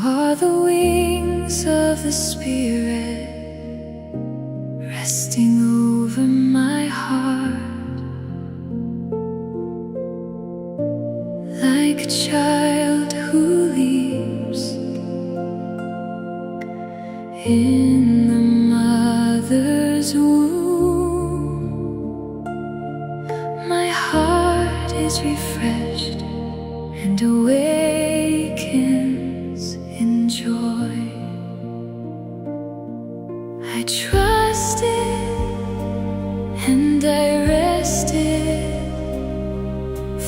are the wings of the Spirit resting over my heart, like a child who leaps in the mother's womb. My heart is refreshed and awakens in joy. I trusted and I rested,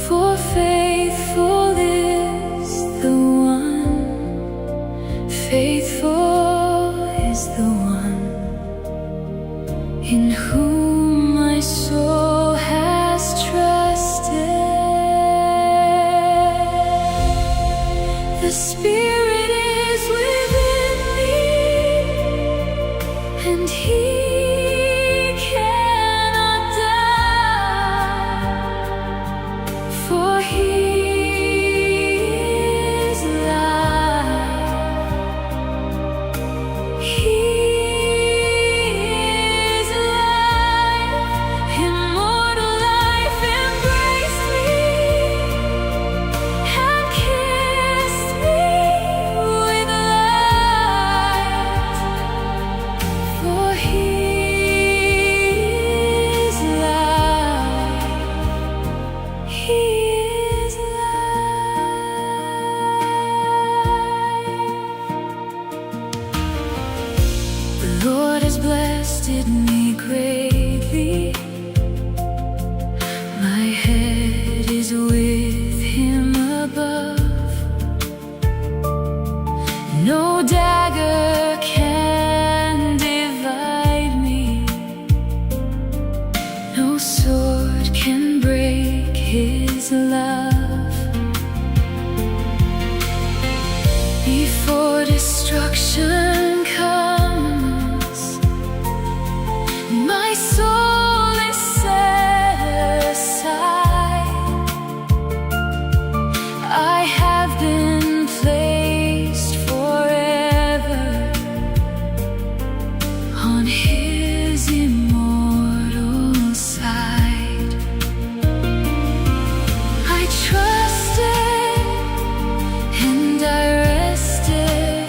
for faithful is the one, faithful is the one in whom my soul has trusted. The Spirit is within me, and He cannot die, for He is life. He is life. Immortal life embraced me and kissed me with light, for He is life. He is life. The Lord has blessed me greatly. My head is with Him above. No dagger can divide me, no sword can break His love. Before destruction comes, my soul is set aside. I have been placed forever on His immortal side. I trusted and I rested,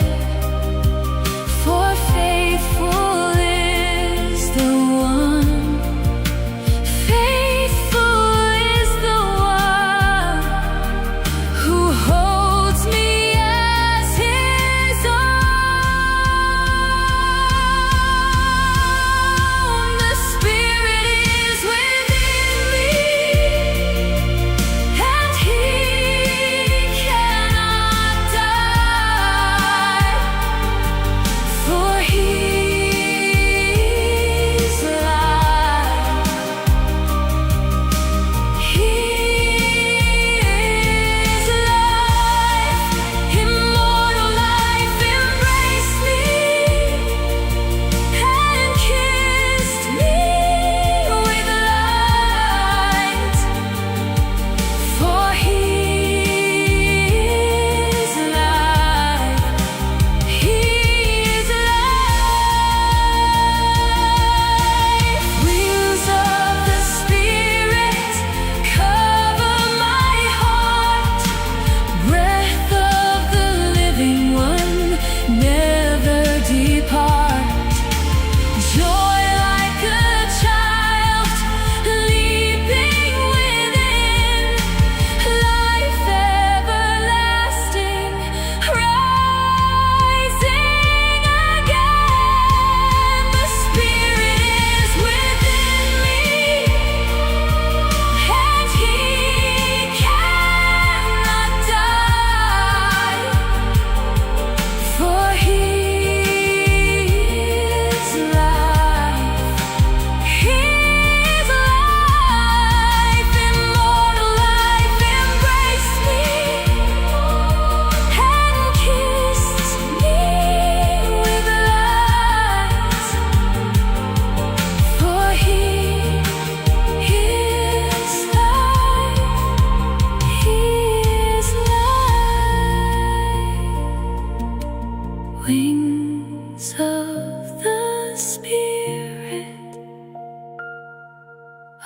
Wings of the Spirit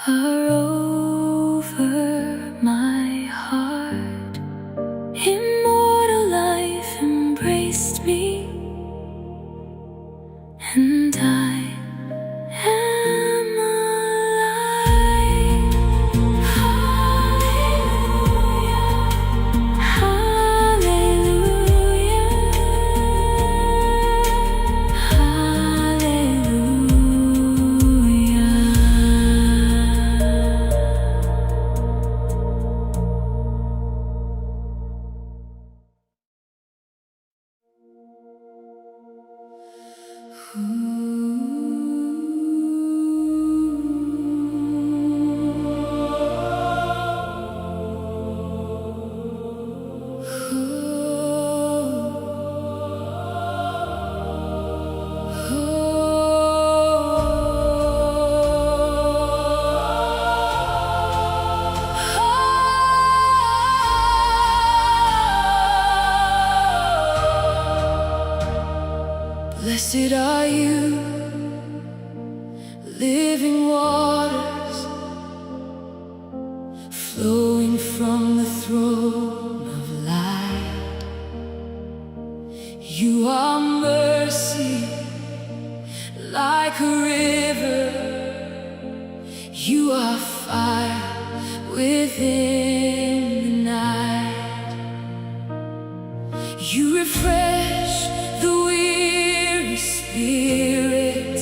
are over my heart. Immortal life embraced me, and I am alive. Hallelujah, hallelujah, Blessed are you, living waters, flowing from the throne of light. You are mercy, like a river. You are fire within the night. You refresh the weary spirit.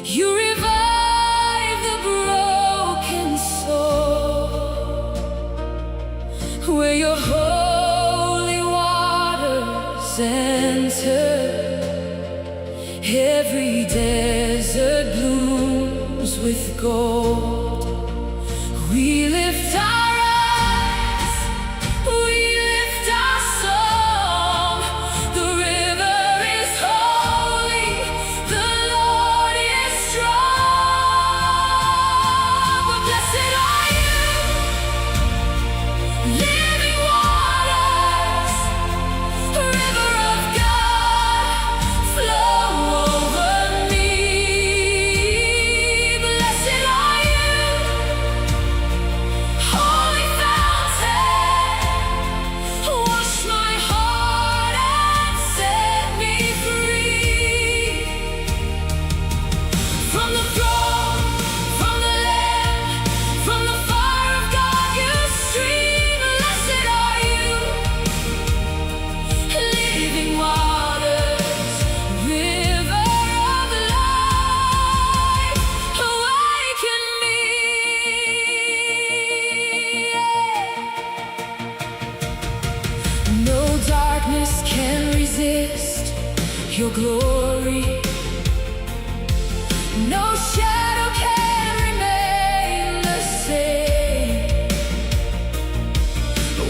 You revive the broken soul. Where your holy waters enter, every desert blooms with gold. We lift our eyes, we lift our song. The river is holy, the Lord is strong. But blessed are you, living waters, river of God, flow over me. Blessed are you, holy fountain, wash my heart and set me free. From the throne, from the Lamb, from the fire of God you stream. Blessed are you, living waters, river of life, awaken me. No darkness can resist your glory. No shadow can remain the same.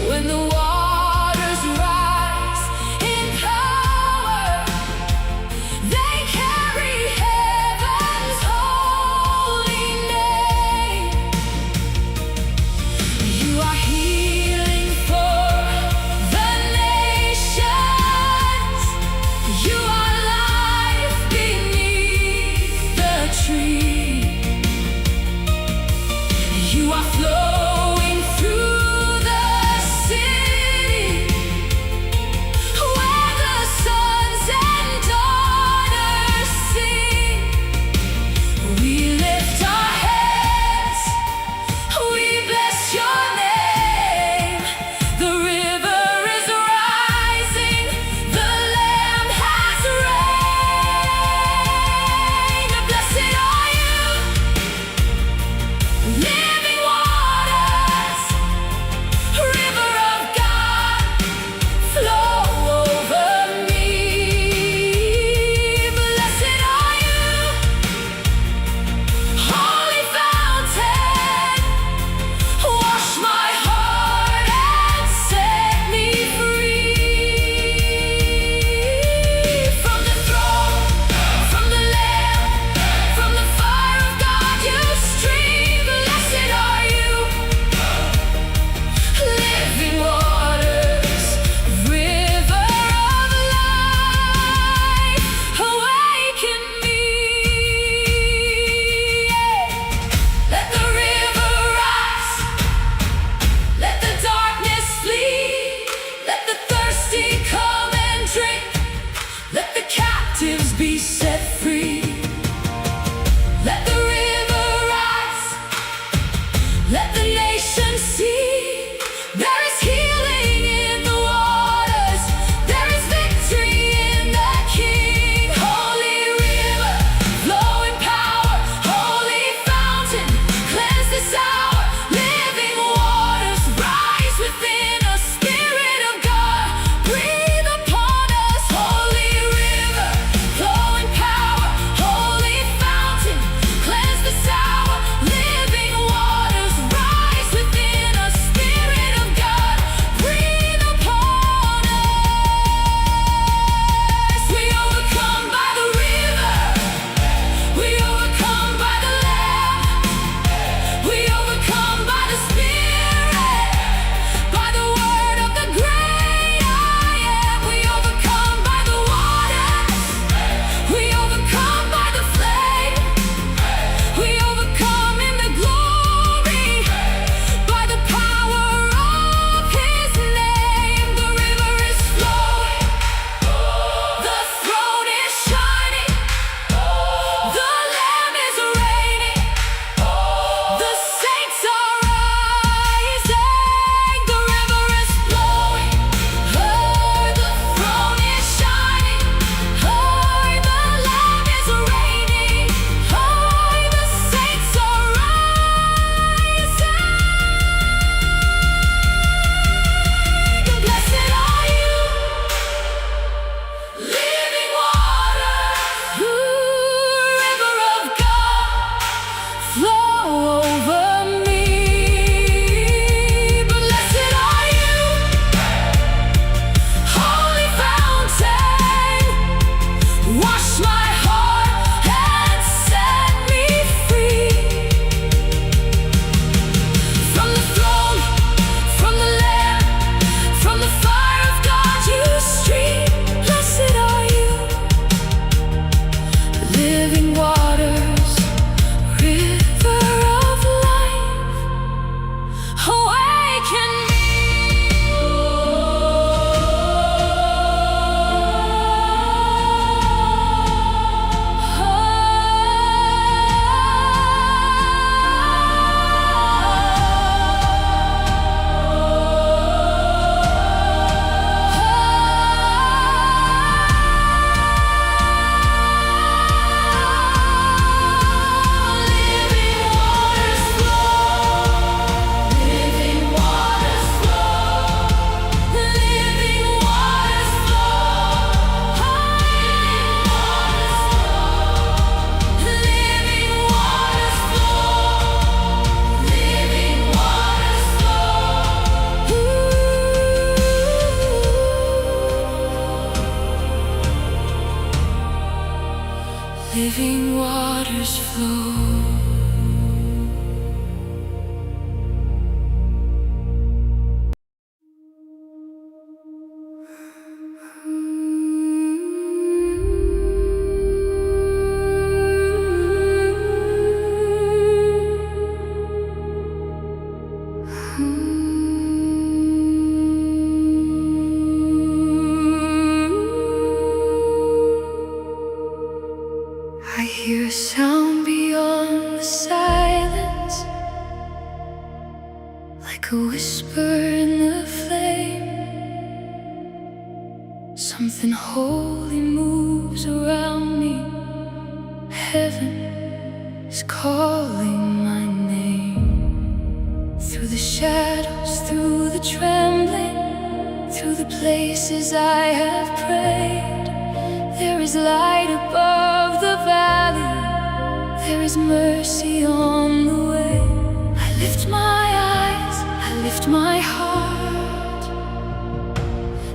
When the waters rise in power, they carry heaven's holy name. You are healing for the nations. You are life beneath the tree. living waters flow. I hear a sound beyond the silence, like a whisper in the flame. Something holy moves around me. Heaven is calling my name. Through the shadows, through the trembling, through the places I have prayed, there is light above the valley, there is mercy on the way. I lift my eyes, I lift my heart.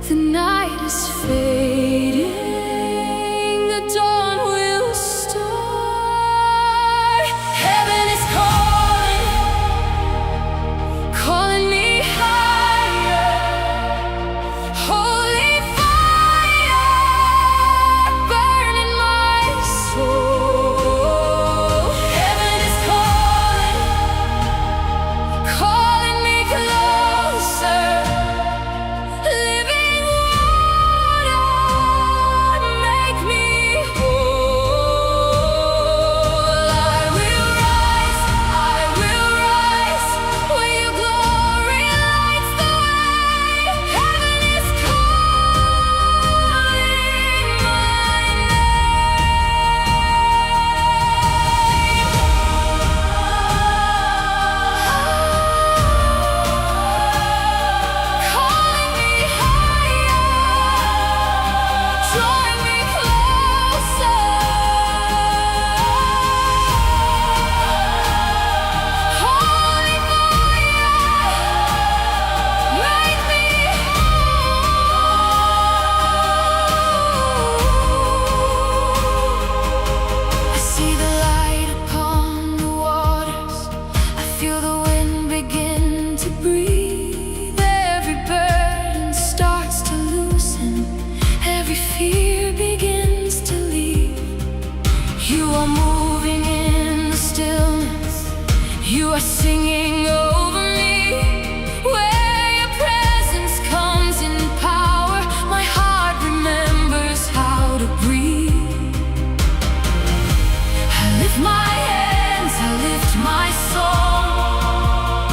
The night is fading, the dawn will start. Heaven is calling, calling me higher. Holy fire, burn in my soul. Heaven is calling, calling me closer. Living water, make me whole. I will rise, where your glory lights the way. Heaven is calling my calling me higher, drawing me closer. Holy fire, make me whole. I see the light upon the waters. I feel the wind begin to breathe. Every burden starts to loosen. Every fear begins to leave. You are moving in the stillness. You are singing over me. Where your presence comes in power, my heart remembers how to breathe. I lift my hands, I lift my song.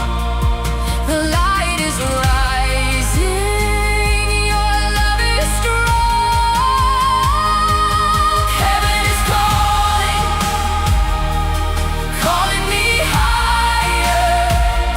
The light is rising, your love is strong. Heaven is calling, calling me higher.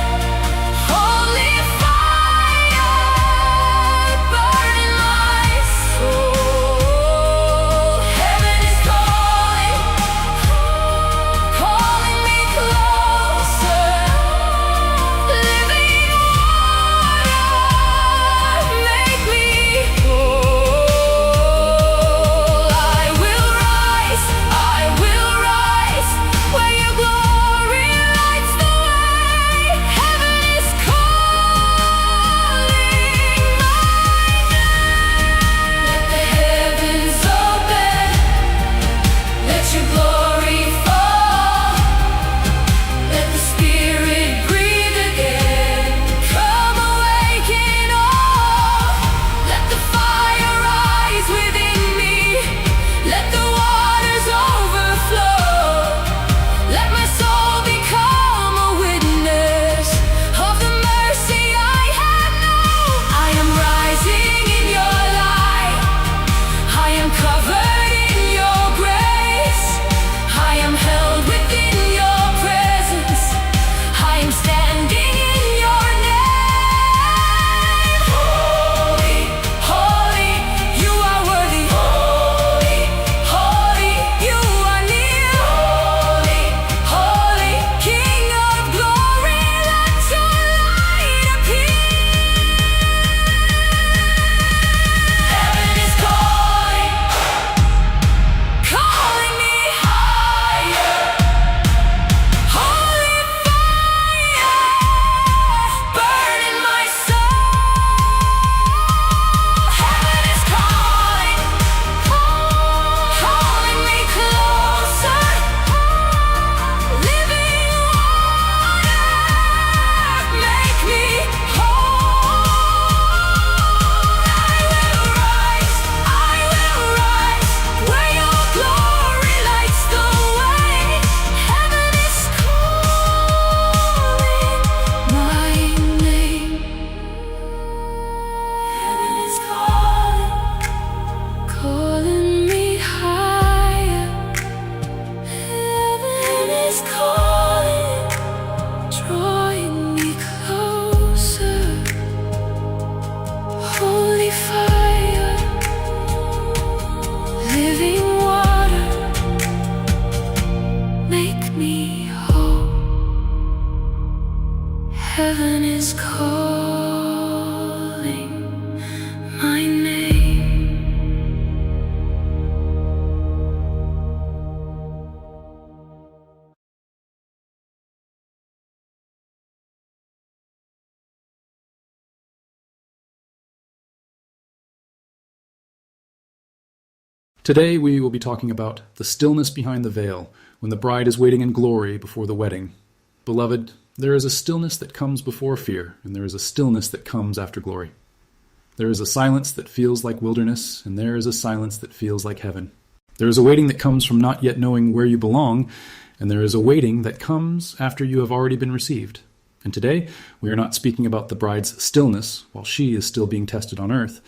Today we will be talking about the stillness behind the veil, when the bride is waiting in glory before the wedding. Beloved, there is a stillness that comes before fear, and there is a stillness that comes after glory. There is a silence that feels like wilderness, and there is a silence that feels like heaven. There is a waiting that comes from not yet knowing where you belong, and there is a waiting that comes after you have already been received. And today, we are not speaking about the bride's stillness while she is still being tested on earth.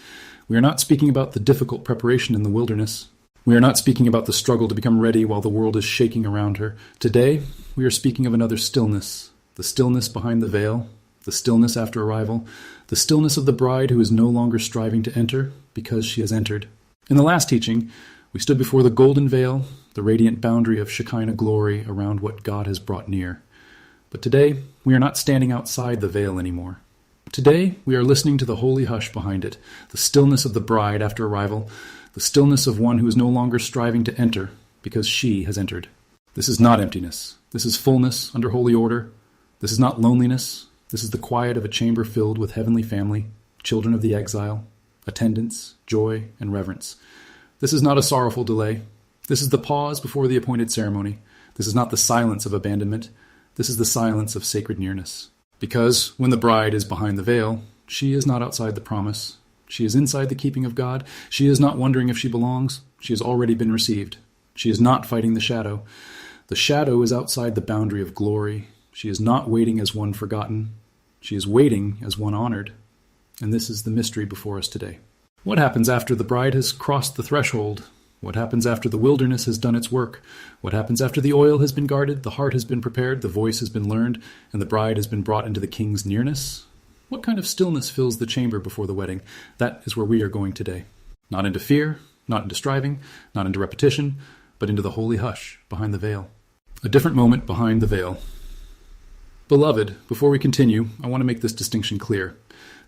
We are not speaking about the difficult preparation in the wilderness. We are not speaking about the struggle to become ready while the world is shaking around her. Today, we are speaking of another stillness, the stillness behind the veil, the stillness after arrival, the stillness of the bride who is no longer striving to enter because she has entered. In the last teaching, we stood before the golden veil, the radiant boundary of Shekinah glory around what God has brought near. But today, we are not standing outside the veil anymore. Today, we are listening to the holy hush behind it, the stillness of the bride after arrival, the stillness of one who is no longer striving to enter because she has entered. This is not emptiness. This is fullness under holy order. This is not loneliness. This is the quiet of a chamber filled with heavenly family, children of the exile, attendance, joy, and reverence. This is not a sorrowful delay. This is the pause before the appointed ceremony. This is not the silence of abandonment. This is the silence of sacred nearness. Because when the bride is behind the veil, she is not outside the promise. She is inside the keeping of God. She is not wondering if she belongs. She has already been received. She is not fighting the shadow. The shadow is outside the boundary of glory. She is not waiting as one forgotten. She is waiting as one honored. And this is the mystery before us today. What happens after the bride has crossed the threshold? What happens after the wilderness has done its work? What happens after the oil has been guarded, the heart has been prepared, the voice has been learned, and the bride has been brought into the king's nearness? What kind of stillness fills the chamber before the wedding? That is where we are going today. Not into fear, not into striving, not into repetition, but into the holy hush behind the veil. A different moment behind the veil. Beloved, before we continue, I want to make this distinction clear.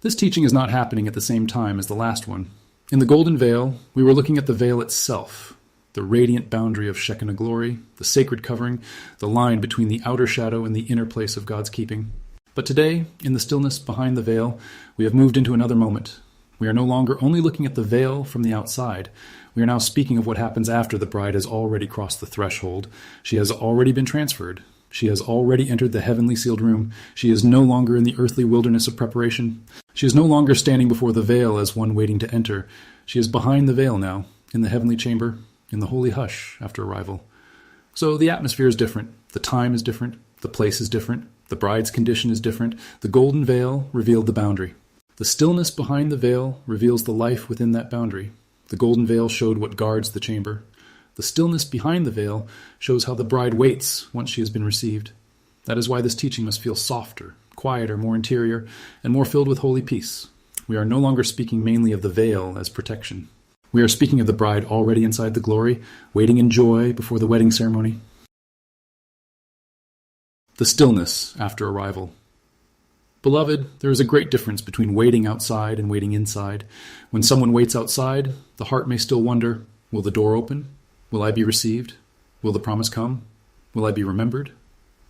This teaching is not happening at the same time as the last one. In the golden veil, we were looking at the veil itself, the radiant boundary of Shekinah glory, the sacred covering, the line between the outer shadow and the inner place of God's keeping. But today, in the stillness behind the veil, we have moved into another moment. We are no longer only looking at the veil from the outside. We are now speaking of what happens after the bride has already crossed the threshold. She has already been transferred. She has already entered the heavenly sealed room. She is no longer in the earthly wilderness of preparation. She is no longer standing before the veil as one waiting to enter. She is behind the veil now, in the heavenly chamber, in the holy hush after arrival. So the atmosphere is different. The time is different. The place is different. The bride's condition is different. The golden veil revealed the boundary. The stillness behind the veil reveals the life within that boundary. The golden veil showed what guards the chamber. The stillness behind the veil shows how the bride waits once she has been received. That is why this teaching must feel softer, quieter, more interior, and more filled with holy peace. We are no longer speaking mainly of the veil as protection. We are speaking of the bride already inside the glory, waiting in joy before the wedding ceremony. The stillness after arrival. Beloved, there is a great difference between waiting outside and waiting inside. When someone waits outside, the heart may still wonder, will the door open? Will I be received? Will the promise come? Will I be remembered?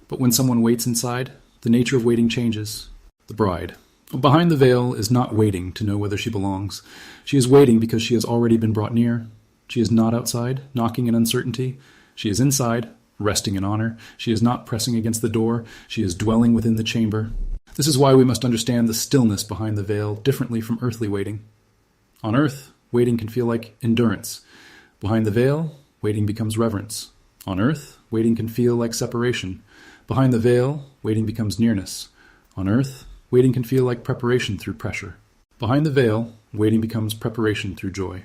But when someone waits inside, the nature of waiting changes. The bride, behind the veil, is not waiting to know whether she belongs. She is waiting because she has already been brought near. She is not outside, knocking in uncertainty. She is inside, resting in honor. She is not pressing against the door. She is dwelling within the chamber. This is why we must understand the stillness behind the veil differently from earthly waiting. On earth, waiting can feel like endurance. Behind the veil, waiting becomes reverence. On earth, waiting can feel like separation. Behind the veil, waiting becomes nearness. On earth, waiting can feel like preparation through pressure. Behind the veil, waiting becomes preparation through joy.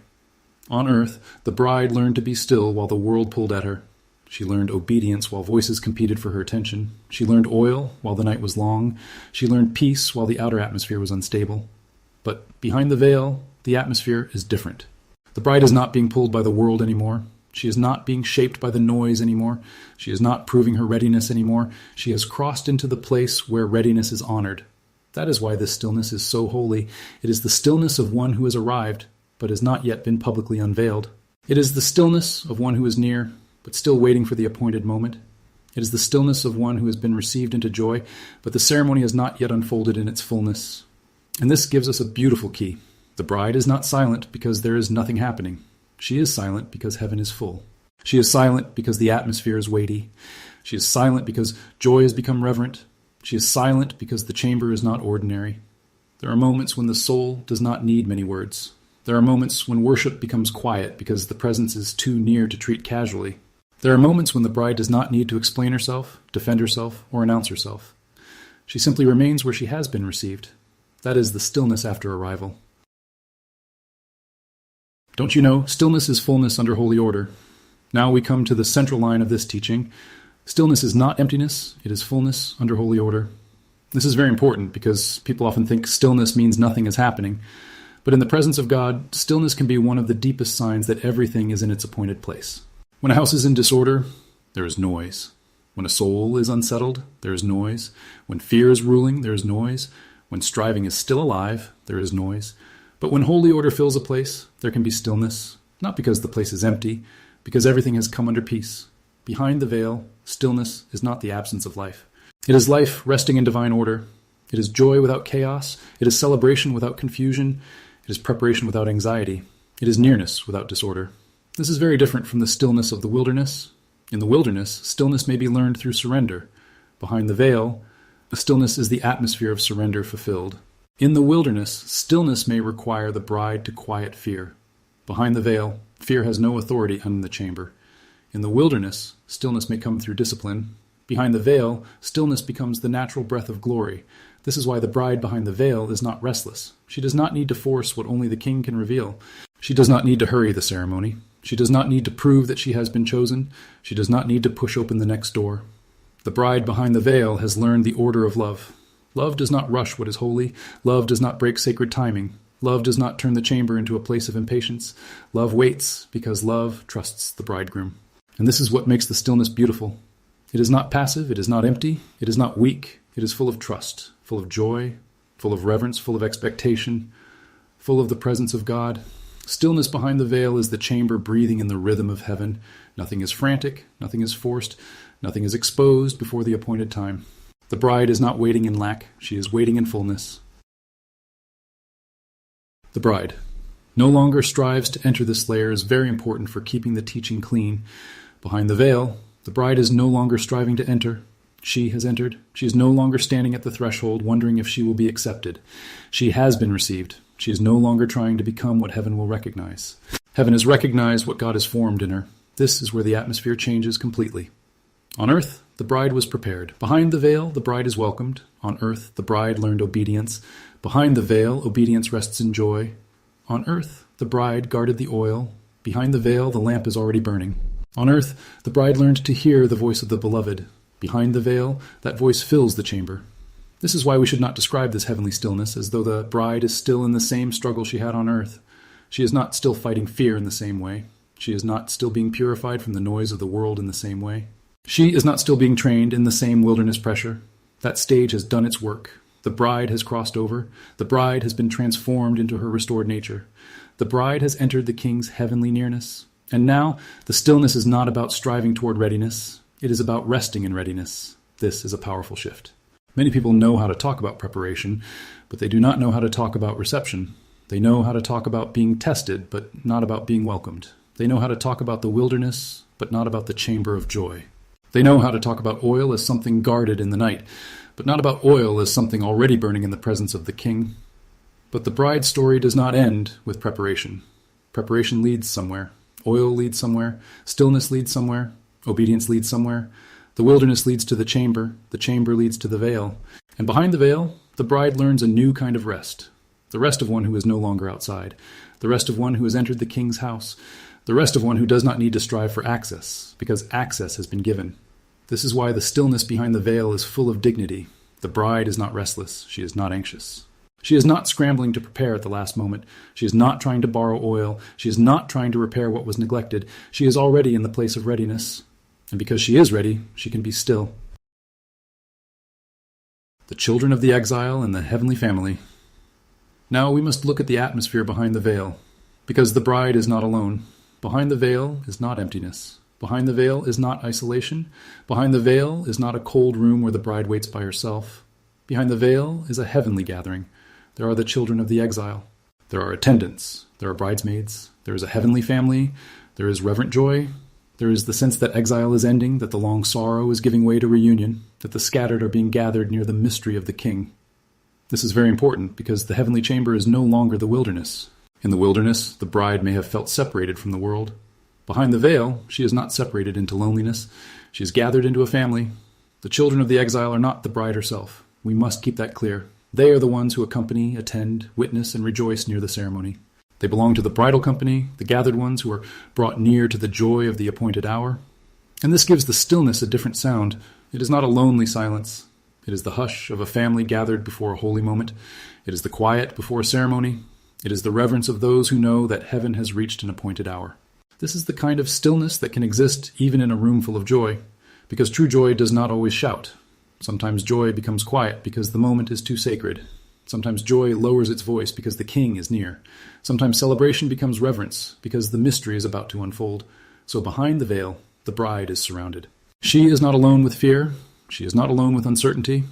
On earth, the bride learned to be still while the world pulled at her. She learned obedience while voices competed for her attention. She learned oil while the night was long. She learned peace while the outer atmosphere was unstable. But behind the veil, the atmosphere is different. The bride is not being pulled by the world anymore. She is not being shaped by the noise anymore. She is not proving her readiness anymore. She has crossed into the place where readiness is honored. That is why this stillness is so holy. It is the stillness of one who has arrived, but has not yet been publicly unveiled. It is the stillness of one who is near, but still waiting for the appointed moment. It is the stillness of one who has been received into joy, but the ceremony has not yet unfolded in its fullness. And this gives us a beautiful key. The bride is not silent because there is nothing happening. She is silent because heaven is full. She is silent because the atmosphere is weighty. She is silent because joy has become reverent. She is silent because the chamber is not ordinary. There are moments when the soul does not need many words. There are moments when worship becomes quiet because the presence is too near to treat casually. There are moments when the bride does not need to explain herself, defend herself, or announce herself. She simply remains where she has been received. That is the stillness after arrival. Don't you know, stillness is fullness under holy order. Now we come to the central line of this teaching. Stillness is not emptiness, it is fullness under holy order. This is very important because people often think stillness means nothing is happening. But in the presence of God, stillness can be one of the deepest signs that everything is in its appointed place. When a house is in disorder, there is noise. When a soul is unsettled, there is noise. When fear is ruling, there is noise. When striving is still alive, there is noise. But when holy order fills a place, there can be stillness, not because the place is empty, because everything has come under peace. Behind the veil, stillness is not the absence of life. It is life resting in divine order. It is joy without chaos. It is celebration without confusion. It is preparation without anxiety. It is nearness without disorder. This is very different from the stillness of the wilderness. In the wilderness, stillness may be learned through surrender. Behind the veil, the stillness is the atmosphere of surrender fulfilled. In the wilderness, stillness may require the bride to quiet fear. Behind the veil, fear has no authority in the chamber. In the wilderness, stillness may come through discipline. Behind the veil, stillness becomes the natural breath of glory. This is why the bride behind the veil is not restless. She does not need to force what only the king can reveal. She does not need to hurry the ceremony. She does not need to prove that she has been chosen. She does not need to push open the next door. The bride behind the veil has learned the order of love. Love does not rush what is holy. Love does not break sacred timing. Love does not turn the chamber into a place of impatience. Love waits because love trusts the bridegroom. And this is what makes the stillness beautiful. It is not passive. It is not empty. It is not weak. It is full of trust, full of joy, full of reverence, full of expectation, full of the presence of God. Stillness behind the veil is the chamber breathing in the rhythm of heaven. Nothing is frantic. Nothing is forced. Nothing is exposed before the appointed time. The bride is not waiting in lack. She is waiting in fullness. The bride no longer strives to enter this layer is very important for keeping the teaching clean. Behind the veil, the bride is no longer striving to enter. She has entered. She is no longer standing at the threshold wondering if she will be accepted. She has been received. She is no longer trying to become what heaven will recognize. Heaven has recognized what God has formed in her. This is where the atmosphere changes completely. On earth, the bride was prepared. Behind the veil, the bride is welcomed. On earth, the bride learned obedience. Behind the veil, obedience rests in joy. On earth, the bride guarded the oil. Behind the veil, the lamp is already burning. On earth, the bride learned to hear the voice of the beloved. Behind the veil, that voice fills the chamber. This is why we should not describe this heavenly stillness as though the bride is still in the same struggle she had on earth. She is not still fighting fear in the same way. She is not still being purified from the noise of the world in the same way. She is not still being trained in the same wilderness pressure. That stage has done its work. The bride has crossed over. The bride has been transformed into her restored nature. The bride has entered the king's heavenly nearness. And now, the stillness is not about striving toward readiness. It is about resting in readiness. This is a powerful shift. Many people know how to talk about preparation, but they do not know how to talk about reception. They know how to talk about being tested, but not about being welcomed. They know how to talk about the wilderness, but not about the chamber of joy. They know how to talk about oil as something guarded in the night, but not about oil as something already burning in the presence of the king. But the bride's story does not end with preparation. Preparation leads somewhere. Oil leads somewhere. Stillness leads somewhere. Obedience leads somewhere. The wilderness leads to the chamber leads to the veil. And behind the veil, the bride learns a new kind of rest. The rest of one who is no longer outside. The rest of one who has entered the king's house. The rest of one who does not need to strive for access, because access has been given. This is why the stillness behind the veil is full of dignity. The bride is not restless. She is not anxious. She is not scrambling to prepare at the last moment. She is not trying to borrow oil. She is not trying to repair what was neglected. She is already in the place of readiness. And because she is ready, she can be still. The children of the exile and the heavenly family. Now we must look at the atmosphere behind the veil, because the bride is not alone. Behind the veil is not emptiness. Behind the veil is not isolation. Behind the veil is not a cold room where the bride waits by herself. Behind the veil is a heavenly gathering. There are the children of the exile. There are attendants. There are bridesmaids. There is a heavenly family. There is reverent joy. There is the sense that exile is ending, that the long sorrow is giving way to reunion, that the scattered are being gathered near the mystery of the King. This is very important because the heavenly chamber is no longer the wilderness. In the wilderness, the bride may have felt separated from the world. Behind the veil, she is not separated into loneliness. She is gathered into a family. The children of the exile are not the bride herself. We must keep that clear. They are the ones who accompany, attend, witness, and rejoice near the ceremony. They belong to the bridal company, the gathered ones who are brought near to the joy of the appointed hour. And this gives the stillness a different sound. It is not a lonely silence. It is the hush of a family gathered before a holy moment. It is the quiet before a ceremony. It is the reverence of those who know that heaven has reached an appointed hour. This is the kind of stillness that can exist even in a room full of joy, because true joy does not always shout. Sometimes joy becomes quiet because the moment is too sacred. Sometimes joy lowers its voice because the King is near. Sometimes celebration becomes reverence because the mystery is about to unfold. So behind the veil, the bride is surrounded. She is not alone with fear. She is not alone with uncertainty.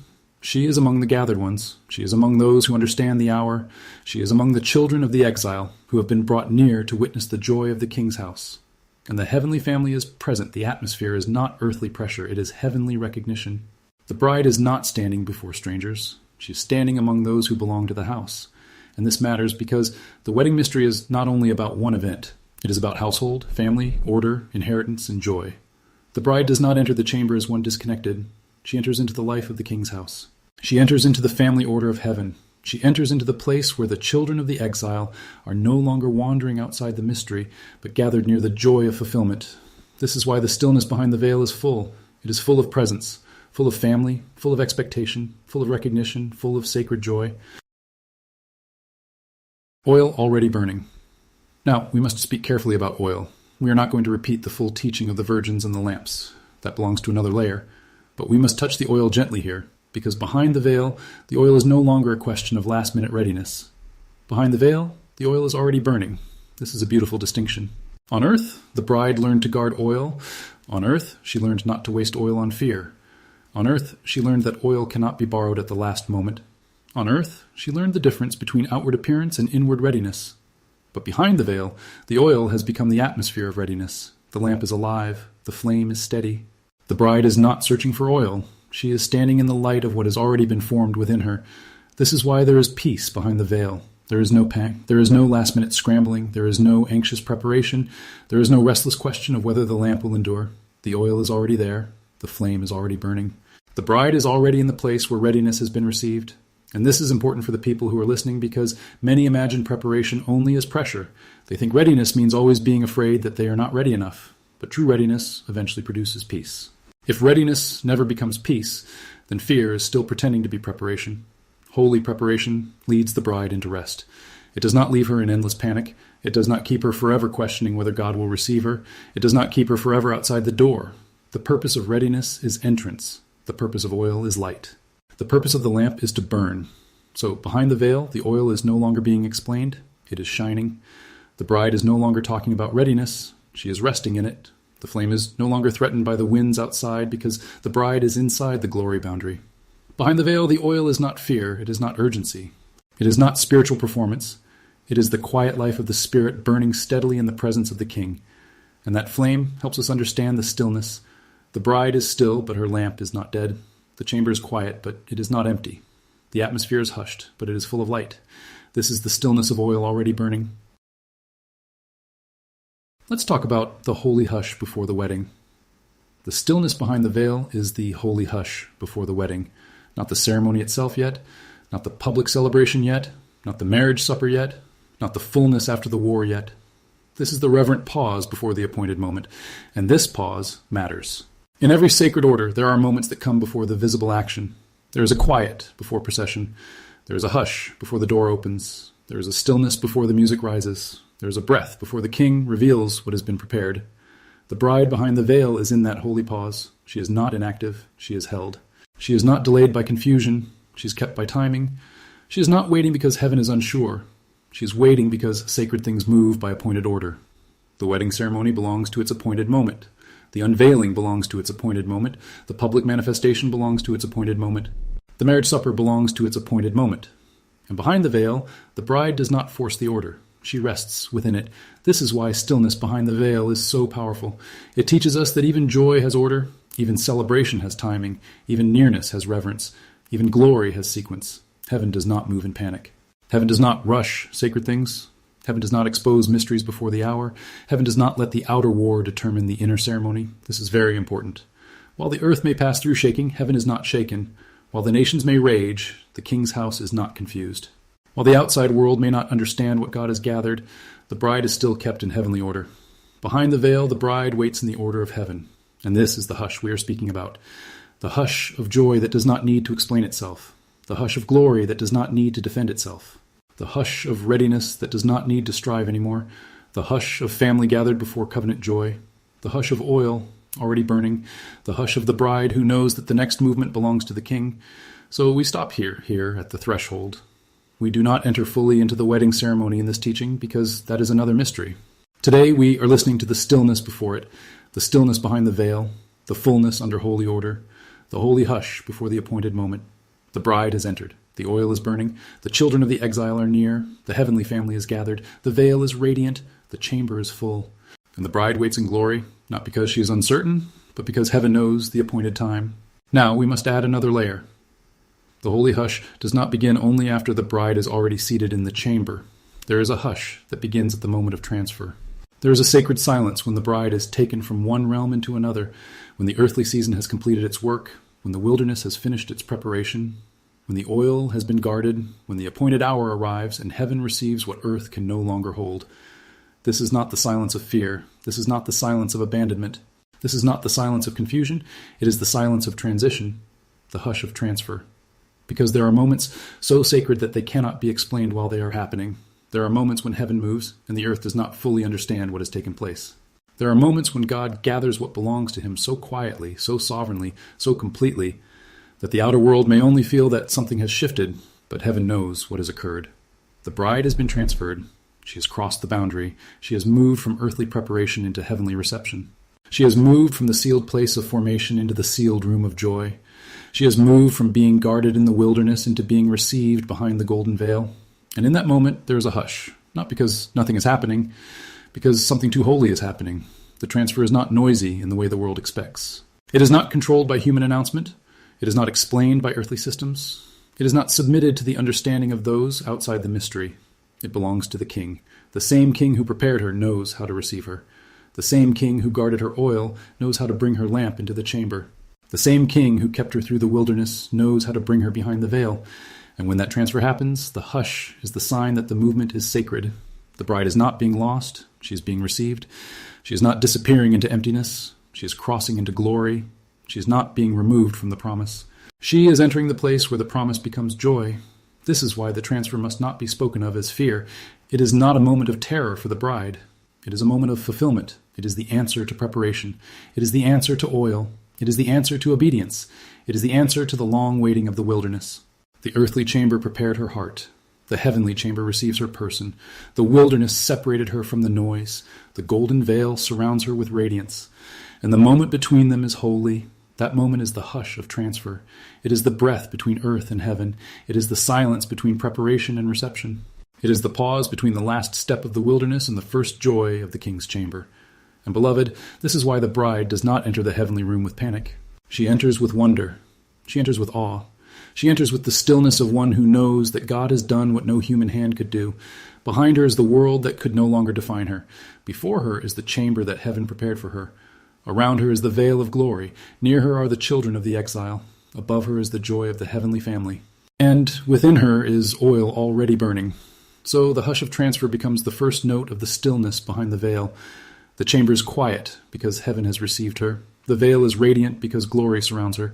She is among the gathered ones. She is among those who understand the hour. She is among the children of the exile who have been brought near to witness the joy of the King's house. And the heavenly family is present. The atmosphere is not earthly pressure. It is heavenly recognition. The bride is not standing before strangers. She is standing among those who belong to the house. And this matters because the wedding mystery is not only about one event. It is about household, family, order, inheritance, and joy. The bride does not enter the chamber as one disconnected. She enters into the life of the King's house. She enters into the family order of heaven. She enters into the place where the children of the exile are no longer wandering outside the mystery, but gathered near the joy of fulfillment. This is why the stillness behind the veil is full. It is full of presence, full of family, full of expectation, full of recognition, full of sacred joy. Oil already burning. Now, we must speak carefully about oil. We are not going to repeat the full teaching of the virgins and the lamps. That belongs to another layer. But we must touch the oil gently here, because behind the veil, the oil is no longer a question of last-minute readiness. Behind the veil, the oil is already burning. This is a beautiful distinction. On earth, the bride learned to guard oil. On earth, she learned not to waste oil on fear. On earth, she learned that oil cannot be borrowed at the last moment. On earth, she learned the difference between outward appearance and inward readiness. But behind the veil, the oil has become the atmosphere of readiness. The lamp is alive. The flame is steady. The bride is not searching for oil. She is standing in the light of what has already been formed within her. This is why there is peace behind the veil. There is no pang. There is no last-minute scrambling. There is no anxious preparation. There is no restless question of whether the lamp will endure. The oil is already there. The flame is already burning. The bride is already in the place where readiness has been received. And this is important for the people who are listening because many imagine preparation only as pressure. They think readiness means always being afraid that they are not ready enough. But true readiness eventually produces peace. If readiness never becomes peace, then fear is still pretending to be preparation. Holy preparation leads the bride into rest. It does not leave her in endless panic. It does not keep her forever questioning whether God will receive her. It does not keep her forever outside the door. The purpose of readiness is entrance. The purpose of oil is light. The purpose of the lamp is to burn. So behind the veil, the oil is no longer being explained. It is shining. The bride is no longer talking about readiness. She is resting in it. The flame is no longer threatened by the winds outside because the bride is inside the glory boundary. Behind the veil, the oil is not fear. It is not urgency. It is not spiritual performance. It is the quiet life of the Spirit burning steadily in the presence of the King. And that flame helps us understand the stillness. The bride is still, but her lamp is not dead. The chamber is quiet, but it is not empty. The atmosphere is hushed, but it is full of light. This is the stillness of oil already burning. Let's talk about the holy hush before the wedding. The stillness behind the veil is the holy hush before the wedding. Not the ceremony itself yet, not the public celebration yet, not the marriage supper yet, not the fullness after the war yet. This is the reverent pause before the appointed moment, and this pause matters. In every sacred order, there are moments that come before the visible action. There is a quiet before procession. There is a hush before the door opens. There is a stillness before the music rises. There is a breath before the King reveals what has been prepared. The bride behind the veil is in that holy pause. She is not inactive. She is held. She is not delayed by confusion. She is kept by timing. She is not waiting because heaven is unsure. She is waiting because sacred things move by appointed order. The wedding ceremony belongs to its appointed moment. The unveiling belongs to its appointed moment. The public manifestation belongs to its appointed moment. The marriage supper belongs to its appointed moment. And behind the veil, the bride does not force the order. She rests within it. This is why Stillness Behind the Veil is so powerful. It teaches us that even joy has order, even celebration has timing, even nearness has reverence, even glory has sequence. Heaven does not move in panic. Heaven does not rush sacred things. Heaven does not expose mysteries before the hour. Heaven does not let the outer war determine the inner ceremony. This is very important. While the earth may pass through shaking, heaven is not shaken. While the nations may rage, the king's house is not confused. While the outside world may not understand what God has gathered, the bride is still kept in heavenly order. Behind the veil, the bride waits in the order of heaven. And this is the hush we are speaking about. The hush of joy that does not need to explain itself. The hush of glory that does not need to defend itself. The hush of readiness that does not need to strive anymore. The hush of family gathered before covenant joy. The hush of oil already burning. The hush of the bride who knows that the next movement belongs to the king. So we stop here at the threshold. We do not enter fully into the wedding ceremony in this teaching because that is another mystery. Today we are listening to the stillness before it, the stillness behind the veil, the fullness under holy order, the holy hush before the appointed moment. The bride has entered. The oil is burning. The children of the exile are near. The heavenly family is gathered. The veil is radiant. The chamber is full. And the bride waits in glory, not because she is uncertain, but because heaven knows the appointed time. Now we must add another layer. The holy hush does not begin only after the bride is already seated in the chamber. There is a hush that begins at the moment of transfer. There is a sacred silence when the bride is taken from one realm into another, when the earthly season has completed its work, when the wilderness has finished its preparation, when the oil has been guarded, when the appointed hour arrives and heaven receives what earth can no longer hold. This is not the silence of fear. This is not the silence of abandonment. This is not the silence of confusion. It is the silence of transition, the hush of transfer. Because there are moments so sacred that they cannot be explained while they are happening. There are moments when heaven moves and the earth does not fully understand what has taken place. There are moments when God gathers what belongs to him so quietly, so sovereignly, so completely, that the outer world may only feel that something has shifted, but heaven knows what has occurred. The bride has been transferred. She has crossed the boundary. She has moved from earthly preparation into heavenly reception. She has moved from the sealed place of formation into the sealed room of joy. She has moved from being guarded in the wilderness into being received behind the golden veil. And in that moment, there is a hush, not because nothing is happening, because something too holy is happening. The transfer is not noisy in the way the world expects. It is not controlled by human announcement. It is not explained by earthly systems. It is not submitted to the understanding of those outside the mystery. It belongs to the king. The same king who prepared her knows how to receive her. The same king who guarded her oil knows how to bring her lamp into the chamber. The same king who kept her through the wilderness knows how to bring her behind the veil. And when that transfer happens, the hush is the sign that the movement is sacred. The bride is not being lost. She is being received. She is not disappearing into emptiness. She is crossing into glory. She is not being removed from the promise. She is entering the place where the promise becomes joy. This is why the transfer must not be spoken of as fear. It is not a moment of terror for the bride. It is a moment of fulfillment. It is the answer to preparation. It is the answer to oil. It is the answer to obedience. It is the answer to the long waiting of the wilderness. The earthly chamber prepared her heart. The heavenly chamber receives her person. The wilderness separated her from the noise. The golden veil surrounds her with radiance. And the moment between them is holy. That moment is the hush of transfer. It is the breath between earth and heaven. It is the silence between preparation and reception. It is the pause between the last step of the wilderness and the first joy of the king's chamber. And beloved, this is why the bride does not enter the heavenly room with panic. She enters with wonder. She enters with awe. She enters with the stillness of one who knows that God has done what no human hand could do. Behind her is the world that could no longer define her. Before her is the chamber that heaven prepared for her. Around her is the veil of glory. Near her are the children of the exile. Above her is the joy of the heavenly family. And within her is oil already burning. So the hush of transfer becomes the first note of the stillness behind the veil. The chamber is quiet because heaven has received her. The veil is radiant because glory surrounds her.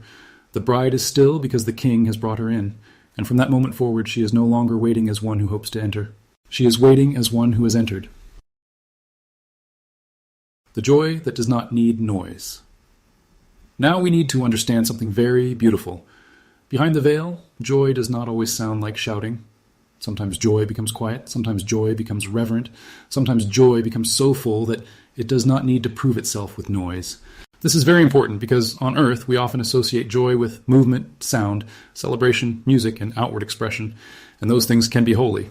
The bride is still because the king has brought her in. And from that moment forward, she is no longer waiting as one who hopes to enter. She is waiting as one who has entered. The joy that does not need noise. Now we need to understand something very beautiful. Behind the veil, joy does not always sound like shouting. Sometimes joy becomes quiet. Sometimes joy becomes reverent. Sometimes joy becomes so full that it does not need to prove itself with noise. This is very important because on earth we often associate joy with movement, sound, celebration, music, and outward expression, and those things can be holy.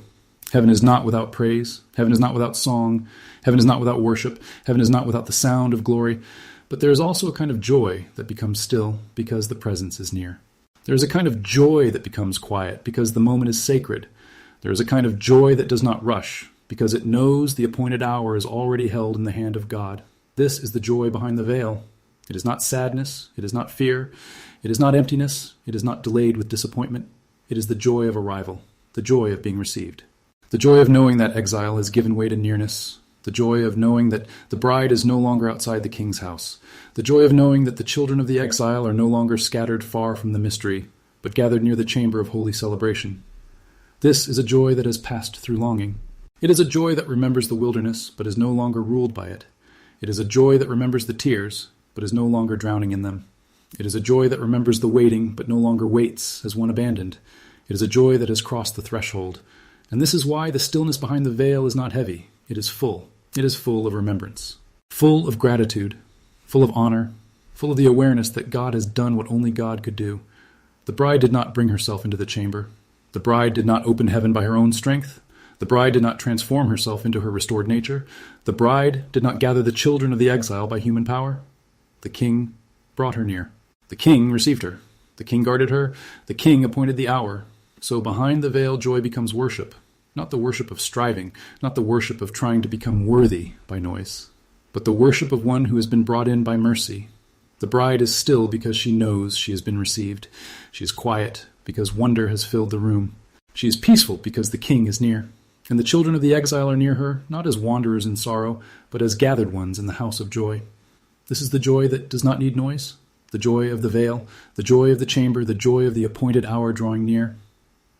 Heaven is not without praise. Heaven is not without song. Heaven is not without worship. Heaven is not without the sound of glory. But there is also a kind of joy that becomes still because the presence is near. There is a kind of joy that becomes quiet because the moment is sacred. There is a kind of joy that does not rush because it knows the appointed hour is already held in the hand of God. This is the joy behind the veil. It is not sadness. It is not fear. It is not emptiness. It is not delayed with disappointment. It is the joy of arrival, the joy of being received. The joy of knowing that exile has given way to nearness. The joy of knowing that the bride is no longer outside the king's house. The joy of knowing that the children of the exile are no longer scattered far from the mystery, but gathered near the chamber of holy celebration. This is a joy that has passed through longing. It is a joy that remembers the wilderness, but is no longer ruled by it. It is a joy that remembers the tears, but is no longer drowning in them. It is a joy that remembers the waiting, but no longer waits as one abandoned. It is a joy that has crossed the threshold. And this is why the stillness behind the veil is not heavy. It is full. It is full of remembrance, full of gratitude, full of honor, full of the awareness that God has done what only God could do. The bride did not bring herself into the chamber. The bride did not open heaven by her own strength. The bride did not transform herself into her restored nature. The bride did not gather the children of the exile by human power. The king brought her near. The king received her. The king guarded her. The king appointed the hour. So behind the veil, joy becomes worship, not the worship of striving, not the worship of trying to become worthy by noise, but the worship of one who has been brought in by mercy. The bride is still because she knows she has been received. She is quiet because wonder has filled the room. She is peaceful because the king is near. And the children of the exile are near her, not as wanderers in sorrow, but as gathered ones in the house of joy. This is the joy that does not need noise, the joy of the veil, the joy of the chamber, the joy of the appointed hour drawing near.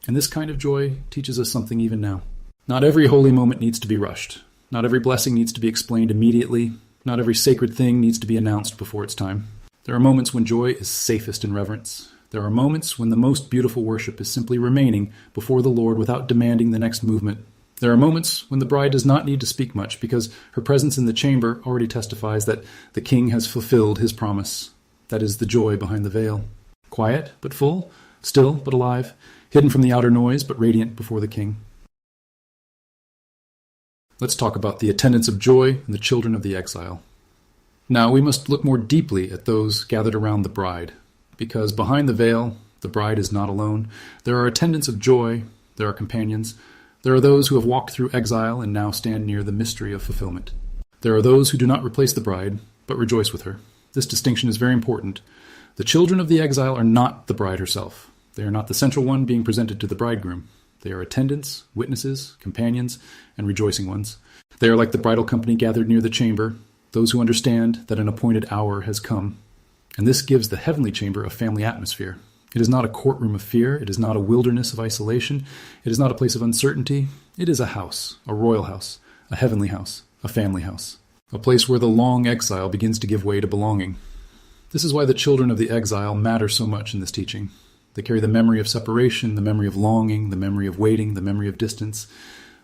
And this kind of joy teaches us something even now. Not every holy moment needs to be rushed. Not every blessing needs to be explained immediately. Not every sacred thing needs to be announced before its time. There are moments when joy is safest in reverence. There are moments when the most beautiful worship is simply remaining before the Lord without demanding the next movement. There are moments when the bride does not need to speak much because her presence in the chamber already testifies that the king has fulfilled his promise. That is the joy behind the veil. Quiet but full, still but alive, hidden from the outer noise, but radiant before the king. Let's talk about the attendants of joy and the children of the exile. Now, we must look more deeply at those gathered around the bride, because behind the veil, the bride is not alone. There are attendants of joy, there are companions, there are those who have walked through exile and now stand near the mystery of fulfillment. There are those who do not replace the bride, but rejoice with her. This distinction is very important. The children of the exile are not the bride herself. They are not the central one being presented to the bridegroom. They are attendants, witnesses, companions, and rejoicing ones. They are like the bridal company gathered near the chamber, those who understand that an appointed hour has come. And this gives the heavenly chamber a family atmosphere. It is not a courtroom of fear. It is not a wilderness of isolation. It is not a place of uncertainty. It is a house, a royal house, a heavenly house, a family house, a place where the long exile begins to give way to belonging. This is why the children of the exile matter so much in this teaching. They carry the memory of separation, the memory of longing, the memory of waiting, the memory of distance.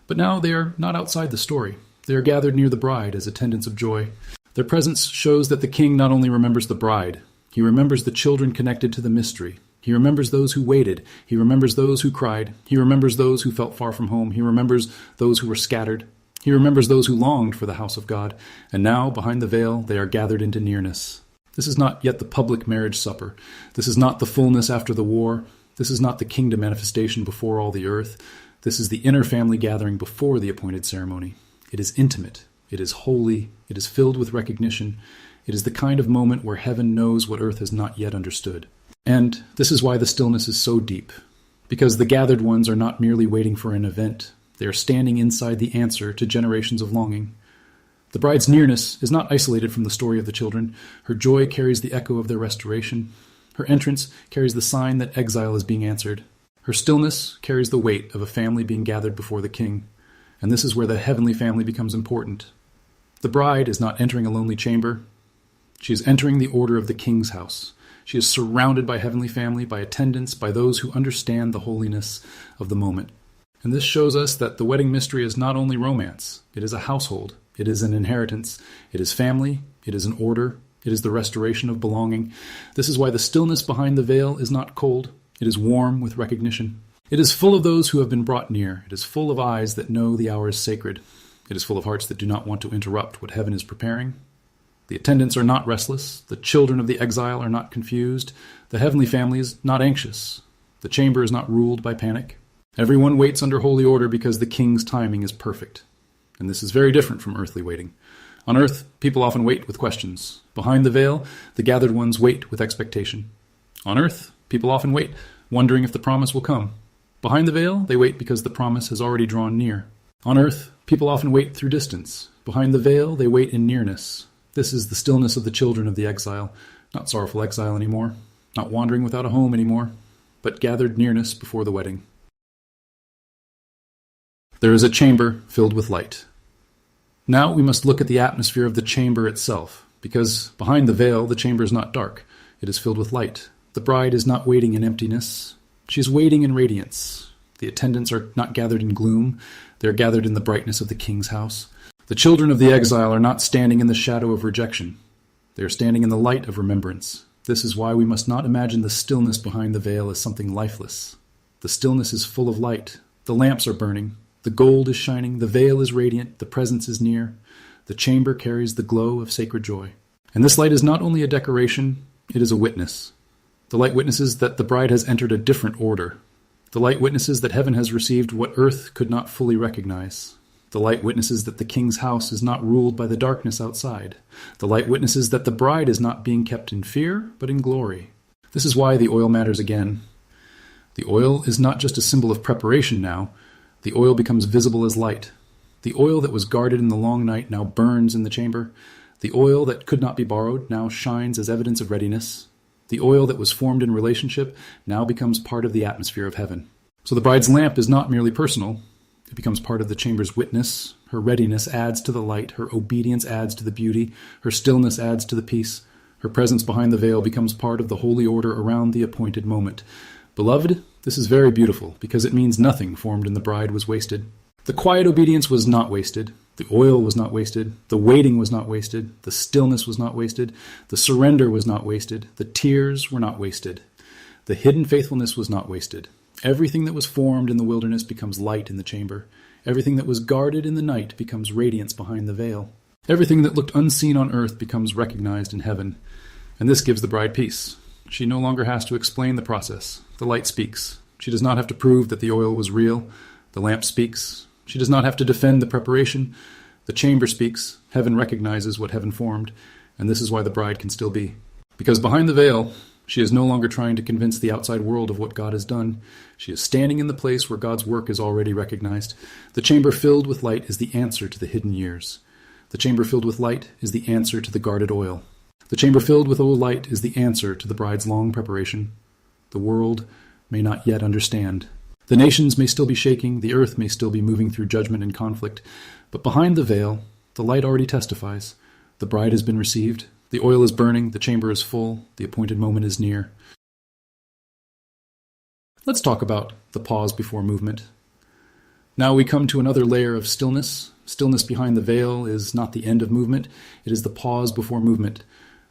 But now they are not outside the story. They are gathered near the bride as attendants of joy. Their presence shows that the king not only remembers the bride, he remembers the children connected to the mystery. He remembers those who waited. He remembers those who cried. He remembers those who felt far from home. He remembers those who were scattered. He remembers those who longed for the house of God. And now, behind the veil, they are gathered into nearness. This is not yet the public marriage supper. This is not the fullness after the war. This is not the kingdom manifestation before all the earth. This is the inner family gathering before the appointed ceremony. It is intimate. It is holy. It is filled with recognition. It is the kind of moment where heaven knows what earth has not yet understood. And this is why the stillness is so deep. Because the gathered ones are not merely waiting for an event. They are standing inside the answer to generations of longing. The bride's nearness is not isolated from the story of the children. Her joy carries the echo of their restoration. Her entrance carries the sign that exile is being answered. Her stillness carries the weight of a family being gathered before the king. And this is where the heavenly family becomes important. The bride is not entering a lonely chamber. She is entering the order of the king's house. She is surrounded by heavenly family, by attendants, by those who understand the holiness of the moment. And this shows us that the wedding mystery is not only romance. It is a household. It is an inheritance. It is family. It is an order. It is the restoration of belonging. This is why the stillness behind the veil is not cold. It is warm with recognition. It is full of those who have been brought near. It is full of eyes that know the hour is sacred. It is full of hearts that do not want to interrupt what heaven is preparing. The attendants are not restless. The children of the exile are not confused. The heavenly family is not anxious. The chamber is not ruled by panic. Everyone waits under holy order because the king's timing is perfect. And this is very different from earthly waiting. On earth, people often wait with questions. Behind the veil, the gathered ones wait with expectation. On earth, people often wait, wondering if the promise will come. Behind the veil, they wait because the promise has already drawn near. On earth, people often wait through distance. Behind the veil, they wait in nearness. This is the stillness of the children of the exile, not sorrowful exile anymore, not wandering without a home anymore, but gathered nearness before the wedding. There is a chamber filled with light. Now we must look at the atmosphere of the chamber itself, because behind the veil, the chamber is not dark. It is filled with light. The bride is not waiting in emptiness. She is waiting in radiance. The attendants are not gathered in gloom. They are gathered in the brightness of the king's house. The children of the exile are not standing in the shadow of rejection. They are standing in the light of remembrance. This is why we must not imagine the stillness behind the veil as something lifeless. The stillness is full of light. The lamps are burning. The gold is shining. The veil is radiant. The presence is near. The chamber carries the glow of sacred joy. And this light is not only a decoration, it is a witness. The light witnesses that the bride has entered a different order. The light witnesses that heaven has received what earth could not fully recognize. The light witnesses that the king's house is not ruled by the darkness outside. The light witnesses that the bride is not being kept in fear, but in glory. This is why the oil matters again. The oil is not just a symbol of preparation now. The oil becomes visible as light. The oil that was guarded in the long night now burns in the chamber. The oil that could not be borrowed now shines as evidence of readiness. The oil that was formed in relationship now becomes part of the atmosphere of heaven. So the bride's lamp is not merely personal. It becomes part of the chamber's witness. Her readiness adds to the light. Her obedience adds to the beauty. Her stillness adds to the peace. Her presence behind the veil becomes part of the holy order around the appointed moment. Beloved, this is very beautiful because it means nothing formed in the bride was wasted. The quiet obedience was not wasted. The oil was not wasted. The waiting was not wasted. The stillness was not wasted. The surrender was not wasted. The tears were not wasted. The hidden faithfulness was not wasted. Everything that was formed in the wilderness becomes light in the chamber. Everything that was guarded in the night becomes radiance behind the veil. Everything that looked unseen on earth becomes recognized in heaven. And this gives the bride peace. She no longer has to explain the process. The light speaks. She does not have to prove that the oil was real. The lamp speaks. She does not have to defend the preparation. The chamber speaks. Heaven recognizes what heaven formed. And this is why the bride can still be. Because behind the veil, she is no longer trying to convince the outside world of what God has done. She is standing in the place where God's work is already recognized. The chamber filled with light is the answer to the hidden years. The chamber filled with light is the answer to the guarded oil. The chamber filled with old light is the answer to the bride's long preparation. The world may not yet understand. The nations may still be shaking. The earth may still be moving through judgment and conflict. But behind the veil, the light already testifies. The bride has been received. The oil is burning, the chamber is full, the appointed moment is near. Let's talk about the pause before movement. Now we come to another layer of stillness. Stillness behind the veil is not the end of movement, it is the pause before movement.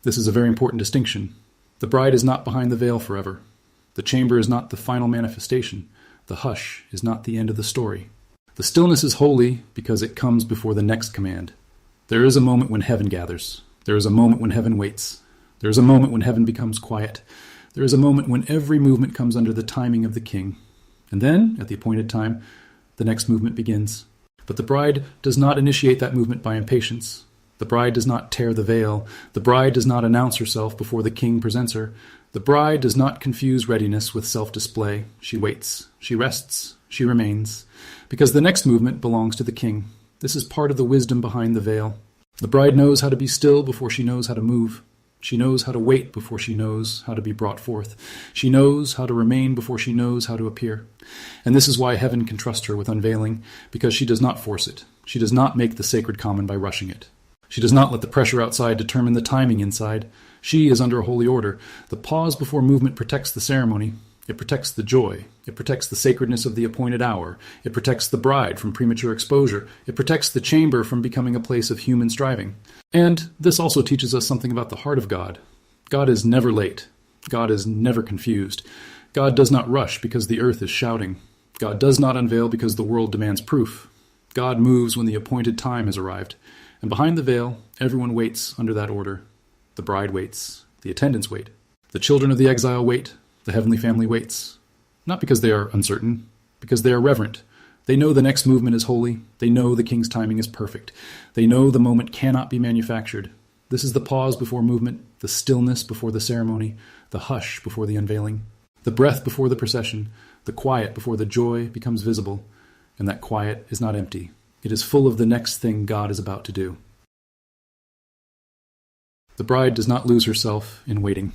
This is a very important distinction. The bride is not behind the veil forever. The chamber is not the final manifestation. The hush is not the end of the story. The stillness is holy because it comes before the next command. There is a moment when heaven gathers. There is a moment when heaven waits. There is a moment when heaven becomes quiet. There is a moment when every movement comes under the timing of the king. And then, at the appointed time, the next movement begins. But the bride does not initiate that movement by impatience. The bride does not tear the veil. The bride does not announce herself before the king presents her. The bride does not confuse readiness with self-display. She waits. She rests. She remains. Because the next movement belongs to the king. This is part of the wisdom behind the veil. The bride knows how to be still before she knows how to move. She knows how to wait before she knows how to be brought forth. She knows how to remain before she knows how to appear. And this is why heaven can trust her with unveiling, because she does not force it. She does not make the sacred common by rushing it. She does not let the pressure outside determine the timing inside. She is under a holy order. The pause before movement protects the ceremony. It protects the joy. It protects the sacredness of the appointed hour. It protects the bride from premature exposure. It protects the chamber from becoming a place of human striving. And this also teaches us something about the heart of God. God is never late. God is never confused. God does not rush because the earth is shouting. God does not unveil because the world demands proof. God moves when the appointed time has arrived. And behind the veil, everyone waits under that order. The bride waits. The attendants wait. The children of the exile wait. The heavenly family waits. Not because they are uncertain, because they are reverent. They know the next movement is holy. They know the king's timing is perfect. They know the moment cannot be manufactured. This is the pause before movement, the stillness before the ceremony, the hush before the unveiling, the breath before the procession, the quiet before the joy becomes visible. And that quiet is not empty. It is full of the next thing God is about to do. The bride does not lose herself in waiting.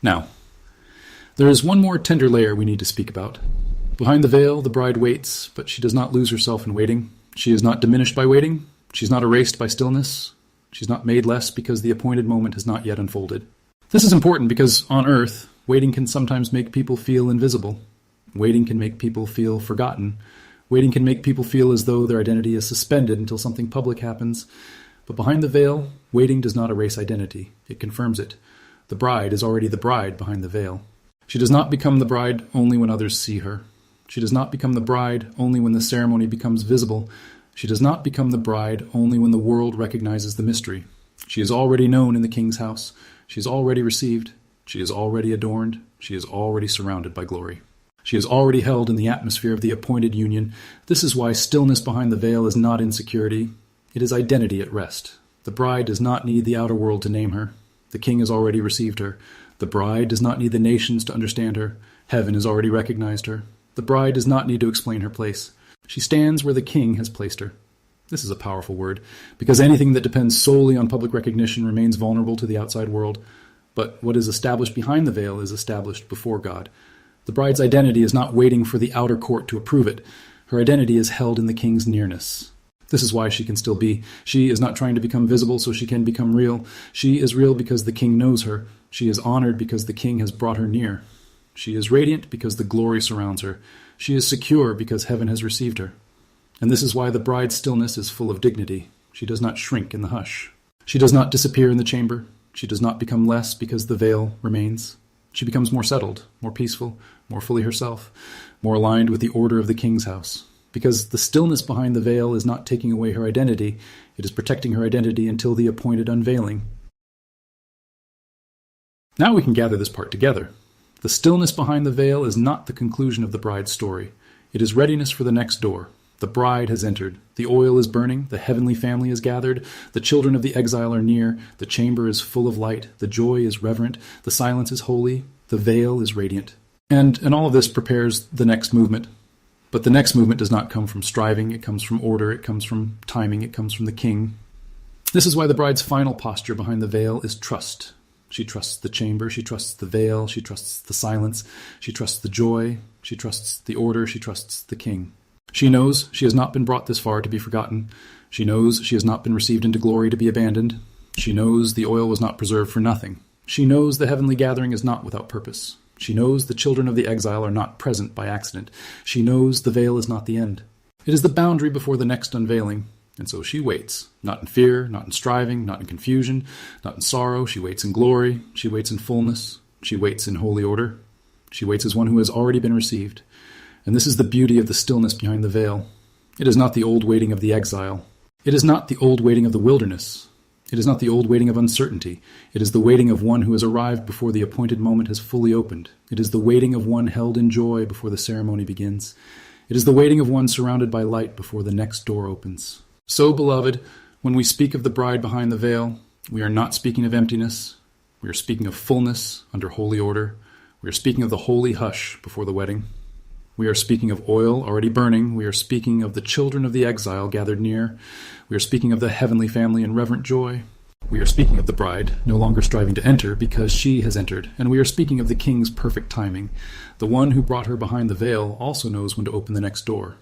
Now, there is one more tender layer we need to speak about. Behind the veil, the bride waits, but she does not lose herself in waiting. She is not diminished by waiting. She's not erased by stillness. She's not made less because the appointed moment has not yet unfolded. This is important because on earth, waiting can sometimes make people feel invisible. Waiting can make people feel forgotten. Waiting can make people feel as though their identity is suspended until something public happens. But behind the veil, waiting does not erase identity. It confirms it. The bride is already the bride behind the veil. She does not become the bride only when others see her. She does not become the bride only when the ceremony becomes visible. She does not become the bride only when the world recognizes the mystery. She is already known in the king's house. She is already received. She is already adorned. She is already surrounded by glory. She is already held in the atmosphere of the appointed union. This is why stillness behind the veil is not insecurity. It is identity at rest. The bride does not need the outer world to name her. The king has already received her. The bride does not need the nations to understand her. Heaven has already recognized her. The bride does not need to explain her place. She stands where the king has placed her. This is a powerful word, because anything that depends solely on public recognition remains vulnerable to the outside world. But what is established behind the veil is established before God. The bride's identity is not waiting for the outer court to approve it. Her identity is held in the king's nearness. This is why she can still be. She is not trying to become visible so she can become real. She is real because the king knows her. She is honored because the king has brought her near. She is radiant because the glory surrounds her. She is secure because heaven has received her. And this is why the bride's stillness is full of dignity. She does not shrink in the hush. She does not disappear in the chamber. She does not become less because the veil remains. She becomes more settled, more peaceful, more fully herself, more aligned with the order of the king's house. Because the stillness behind the veil is not taking away her identity, it is protecting her identity until the appointed unveiling. Now we can gather this part together. The stillness behind the veil is not the conclusion of the bride's story. It is readiness for the next door. The bride has entered. The oil is burning. The heavenly family is gathered. The children of the exile are near. The chamber is full of light. The joy is reverent. The silence is holy. The veil is radiant. And all of this prepares the next movement. But the next movement does not come from striving. It comes from order. It comes from timing. It comes from the king. This is why the bride's final posture behind the veil is trust. She trusts the chamber. She trusts the veil. She trusts the silence. She trusts the joy. She trusts the order. She trusts the king. She knows she has not been brought this far to be forgotten. She knows she has not been received into glory to be abandoned. She knows the oil was not preserved for nothing. She knows the heavenly gathering is not without purpose. She knows the children of the exile are not present by accident. She knows the veil is not the end. It is the boundary before the next unveiling. And so she waits, not in fear, not in striving, not in confusion, not in sorrow. She waits in glory. She waits in fullness. She waits in holy order. She waits as one who has already been received. And this is the beauty of the stillness behind the veil. It is not the old waiting of the exile. It is not the old waiting of the wilderness. It is not the old waiting of uncertainty. It is the waiting of one who has arrived before the appointed moment has fully opened. It is the waiting of one held in joy before the ceremony begins. It is the waiting of one surrounded by light before the next door opens. So, beloved, when we speak of the bride behind the veil, we are not speaking of emptiness. We are speaking of fullness under holy order. We are speaking of the holy hush before the wedding. We are speaking of oil already burning. We are speaking of the children of the exile gathered near. We are speaking of the heavenly family in reverent joy. We are speaking of the bride, no longer striving to enter because she has entered. And we are speaking of the king's perfect timing. The one who brought her behind the veil also knows when to open the next door.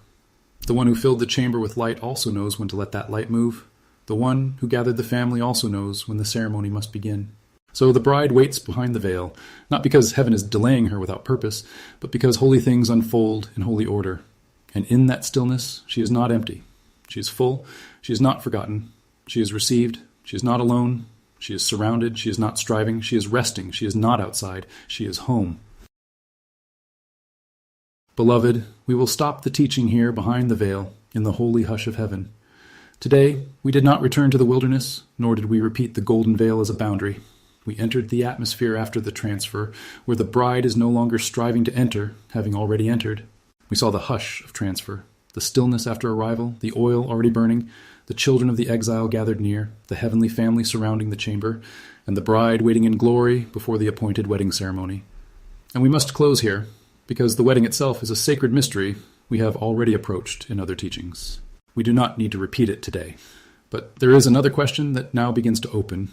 The one who filled the chamber with light also knows when to let that light move. The one who gathered the family also knows when the ceremony must begin. So the bride waits behind the veil, not because heaven is delaying her without purpose, but because holy things unfold in holy order. And in that stillness, she is not empty. She is full. She is not forgotten. She is received. She is not alone. She is surrounded. She is not striving. She is resting. She is not outside. She is home. Beloved, we will stop the teaching here behind the veil in the holy hush of heaven. Today, we did not return to the wilderness, nor did we repeat the golden veil as a boundary. We entered the atmosphere after the transfer, where the bride is no longer striving to enter, having already entered. We saw the hush of transfer, the stillness after arrival, the oil already burning, the children of the exile gathered near, the heavenly family surrounding the chamber, and the bride waiting in glory before the appointed wedding ceremony. And we must close here, because the wedding itself is a sacred mystery we have already approached in other teachings. We do not need to repeat it today. But there is another question that now begins to open.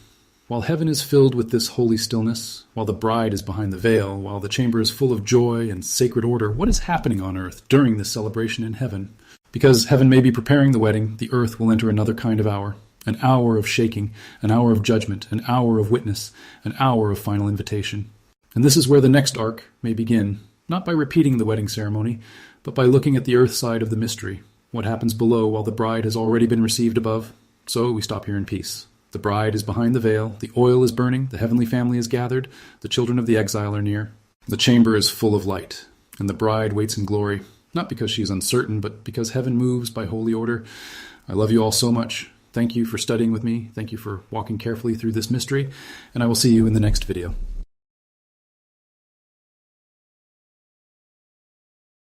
While heaven is filled with this holy stillness, while the bride is behind the veil, while the chamber is full of joy and sacred order, what is happening on earth during this celebration in heaven? Because heaven may be preparing the wedding, the earth will enter another kind of hour. An hour of shaking, an hour of judgment, an hour of witness, an hour of final invitation. And this is where the next arc may begin, not by repeating the wedding ceremony, but by looking at the earth side of the mystery. What happens below while the bride has already been received above? So we stop here in peace. The bride is behind the veil, the oil is burning, the heavenly family is gathered, the children of the exile are near. The chamber is full of light, and the bride waits in glory, not because she is uncertain, but because heaven moves by holy order. I love you all so much. Thank you for studying with me. Thank you for walking carefully through this mystery, and I will see you in the next video.